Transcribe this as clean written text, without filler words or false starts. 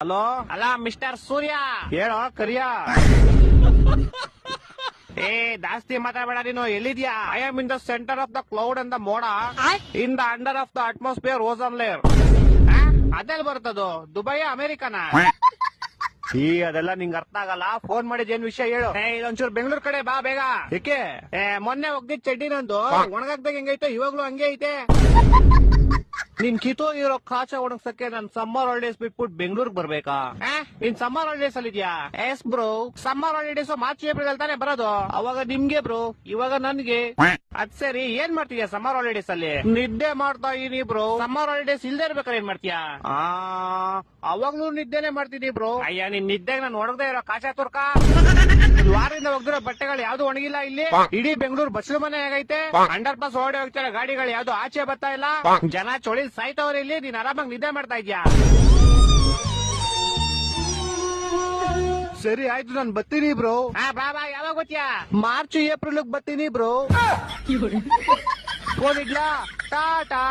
Hello ಅಲ್ಲ mister ಸೂರ್ಯ ಹೇಳೋ ಕರಿಯಾ. ಏ ಜಾಸ್ತಿ ಮಾತಾಡಬೇಡ ನೀನು. ಎಲ್ಲಿದ್ಯಾ? I am in the center of the cloud and the ಮೋಡ in the under of the atmosphere ozone layer. ಅದೆಲ್ಲ ಬರ್ತದು? ದುಬೈ ಅಮೆರಿಕನ? ಈ ಅದೆಲ್ಲ ನಿಂಗೆ ಅರ್ಥ ಆಗಲ್ಲ. ಫೋನ್ ಮಾಡಿದ್ ಏನ್ ವಿಷಯ ಹೇಳು. ಇದೊಂಚೂರು ಬೆಂಗಳೂರು ಕಡೆ ಬಾ ಬೇಗ. ಏಕೆ? ಮೊನ್ನೆ ಹೋಗ್ದಿದ್ ಚಡ್ಡಿ ನಂದು ಒಣಗಾಕ್ದಾಗ ಹೆಂಗೈತೆ ಇವಾಗ್ಲೂ ಹಂಗೆ ಐತೆ. ನಿನ್ ಕಿತೋ ಇರೋ ಕಾಚ ಒಣಗ್ಸಕ್ಕೆ ನನ್ ಸಮ್ಮರ್ ಹಾಲಿಡೇಸ್ ಬಿಟ್ಬಿಟ್ಟು ಬೆಂಗಳೂರಿಗೆ ಬರ್ಬೇಕಾ? ನೀನ್ ಸಮ್ಮರ್ ಹಾಲಿಡೇಸ್ ಅಲ್ಲಿ ಇದ್ಯಾ? S bro. Summer holidays March April ಅಲ್ಲಿ ತಾನೇ ಬರೋದು. ಅವಾಗ ನಿಮ್ಗೆ ಬ್ರೋ, ಇವಾಗ ನನ್ಗೆ. ಅದ್ ಸರಿ, ಏನ್ ಮಾಡ್ತೀಯ ಸಮ್ಮರ್ ಹಾಲಿಡೇಸ್ ಅಲ್ಲಿ? ನಿದ್ದೆ ಮಾಡ್ತಾ ಇದೀನಿ ಬ್ರೋ. ಸಮ್ಮರ್ ಹಾಲಿಡೇಸ್ ಇಲ್ದೇ ಇರ್ಬೇಕಾದ್ರೆ ಏನ್ ಮಾಡ್ತೀಯಾ? ಅವಾಗ್ಲೂ ನಿದ್ದೆನೆ ಮಾಡ್ತಿದೀನಿ ಬ್ರೋ. ಅಯ್ಯ ನಿನ್ ನಿದ್ದೆಗೆ ನಾನು ಒಣಗದೆ ಇರೋ ಕಾಚ ತುರ್ಕ. ವಾರದಿಂದ ಒಗ್ದಿರೋ ಬಟ್ಟೆಗಳು ಯಾವ್ದು ಒಣಗಿಲ್ಲ ಇಲ್ಲಿ. ಇಡೀ ಬೆಂಗಳೂರು ಬಸ್ಲು ಮನೆ ಆಗೈತೆ. ಅಂಡರ್ ಪಾಸ್ ಓಡಿ ಹೋಗ್ತಾರೆ ಗಾಡಿಗಳು, ಯಾವ್ದು ಆಚೆ ಬರ್ತಾ ಇಲ್ಲ. ಜನ ಚೊಳಿ ಸಾಯ್ತವ್ರೆ ಇಲ್ಲಿ. ನೀನ್ ಆರಾಮಾಗಿ ನಿದ್ದೆ ಮಾಡ್ತಾ ಇದ್ಯಾ? ಸರಿ ಆಯ್ತು, ನಾನ್ ಬರ್ತೀನಿ ಬ್ರೋ. ಬಾ ಬಾ. ಯಾವಾಗ ಗೊತ್ತ್ಯಾ? ಮಾರ್ಚ್ ಏಪ್ರಿಲ್ ಬರ್ತೀನಿ ಬ್ರೋ. ಫೋನ್ ಇಡ್ಲಾ? ಟಾಟಾ.